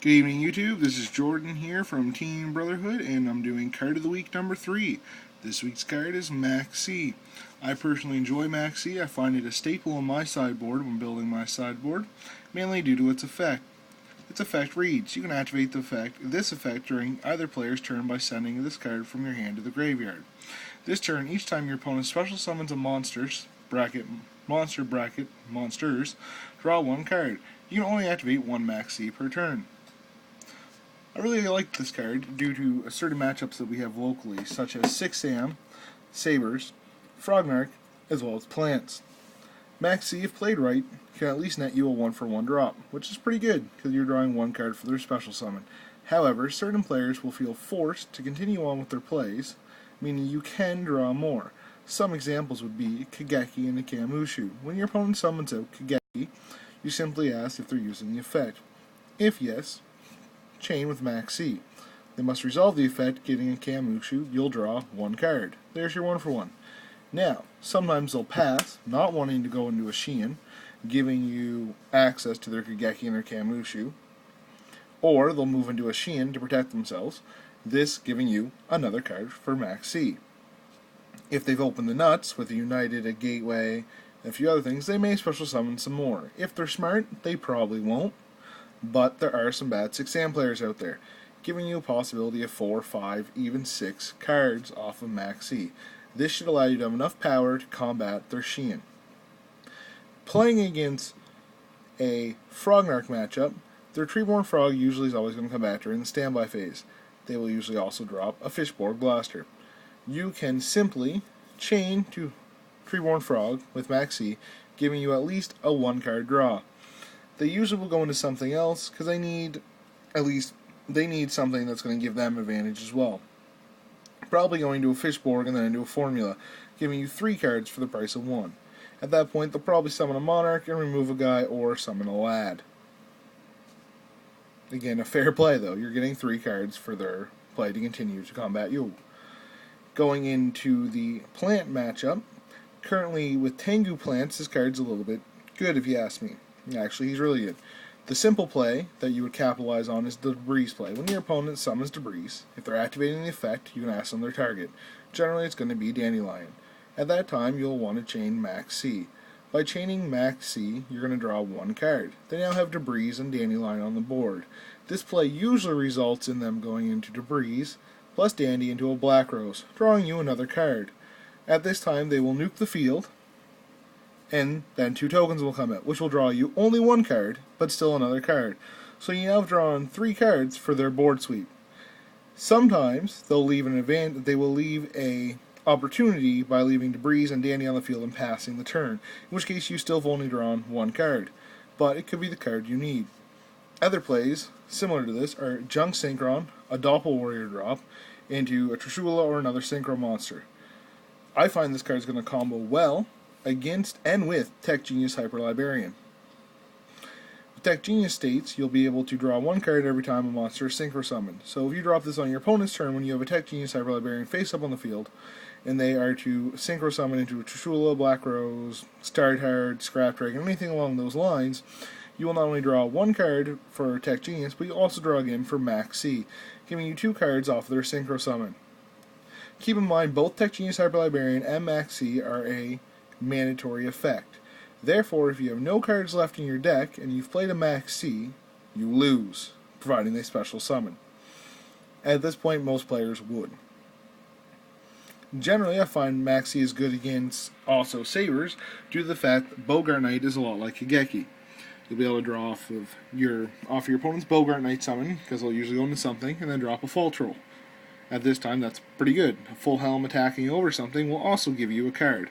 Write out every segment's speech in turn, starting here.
Good evening, YouTube. This is Jordan here from Team Brotherhood, and I'm doing Card of the Week number 3. This week's card is Maxx. I personally enjoy Maxx. I find it a staple on my sideboard when building my sideboard, mainly due to its effect. Its effect reads, you can activate this effect during either player's turn by sending this card from your hand to the graveyard. This turn, each time your opponent special summons a monsters, draw one card. You can only activate one Maxx per turn. I really like this card due to certain matchups that we have locally, such as 6am, Sabers, Frognark, as well as Plants. Maxx, if played right, can at least net you a 1-for-1 drop, which is pretty good because you're drawing one card for their special summon. However, certain players will feel forced to continue on with their plays, meaning you can draw more. Some examples would be Kageki and Nakamushu. When your opponent summons out Kageki, you simply ask if they're using the effect. If yes, chain with Maxx. They must resolve the effect, getting a Kamushu, you'll draw one card. There's your 1-for-1. Now, sometimes they'll pass, not wanting to go into a Shein, giving you access to their Kageki and their Kamushu, or they'll move into a Shein to protect themselves, this giving you another card for Maxx. If they've opened the nuts with a United, a Gateway, and a few other things, they may special summon some more. If they're smart, they probably won't. But there are some bad 6am players out there, giving you a possibility of 4, 5, even 6 cards off of Maxx. This should allow you to have enough power to combat their Shein. Playing against a Frognark matchup, their Treeborn Frog usually is always going to come back during the standby phase. They will usually also drop a Fishborg Blaster. You can simply chain to Treeborn Frog with Maxx, giving you at least a 1-card draw. They usually will go into something else because they need something that's going to give them advantage as well. Probably going to a Fishborg and then into a Formula, giving you 3 cards for the price of 1. At that point, they'll probably summon a Monarch and remove a guy or summon a Lad. Again, a fair play though. You're getting 3 cards for their play to continue to combat you. Going into the Plant matchup, currently with Tengu Plants, this card's a little bit good if you ask me. Actually, he's really good. The simple play that you would capitalize on is the Debris play. When your opponent summons Debris, if they're activating the effect, you can ask them their target. Generally, it's going to be Dandelion. At that time, you'll want to chain Maxx. By chaining Maxx, you're going to draw 1 card. They now have Debris and Dandelion on the board. This play usually results in them going into Debris, plus Dandy into a Black Rose, drawing you another card. At this time, they will nuke the field, and then 2 tokens will come out, which will draw you only 1 card, but still another card. So you now have drawn 3 cards for their board sweep. Sometimes they will leave a opportunity by leaving Debris and Dandy on the field and passing the turn, in which case you still have only drawn 1 card, but it could be the card you need. Other plays, similar to this, are Junk Synchron, a Doppel Warrior drop, into a Trishula or another Synchro monster. I find this card is going to combo well against and with Tech Genius Hyper Librarian. With Tech Genius states, you'll be able to draw 1 card every time a monster is synchro summoned. So if you drop this on your opponent's turn when you have a Tech Genius Hyper Librarian face up on the field, and they are to synchro summon into a Trishula, Black Rose, Startard, Scrap Dragon, anything along those lines, you will not only draw 1 card for Tech Genius, but you also draw again for Maxx, giving you 2 cards off of their synchro summon. Keep in mind, both Tech Genius Hyper Librarian and Maxx are a mandatory effect. Therefore, if you have no cards left in your deck and you've played a Maxx, you lose, providing they special summon. At this point, most players would. Generally, I find Maxx is good against also Sabers due to the fact that Bogart Knight is a lot like Kageki. You'll be able to draw off your opponent's Bogart Knight summon, because they'll usually go into something, and then drop a Full Troll. At this time, that's pretty good. A Full Helm attacking over something will also give you a card.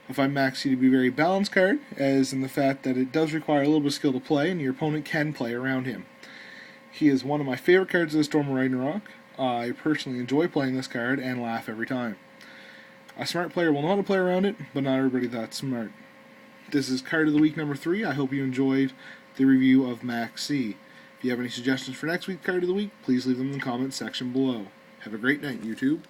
I find Maxx to be a very balanced card, as in the fact that it does require a little bit of skill to play, and your opponent can play around him. He is one of my favorite cards of the Storm of Ragnarok. I personally enjoy playing this card and laugh every time. A smart player will know how to play around it, but not everybody that's smart. This is Card of the Week number 3. I hope you enjoyed the review of Maxx. If you have any suggestions for next week's Card of the Week, please leave them in the comments section below. Have a great night, YouTube.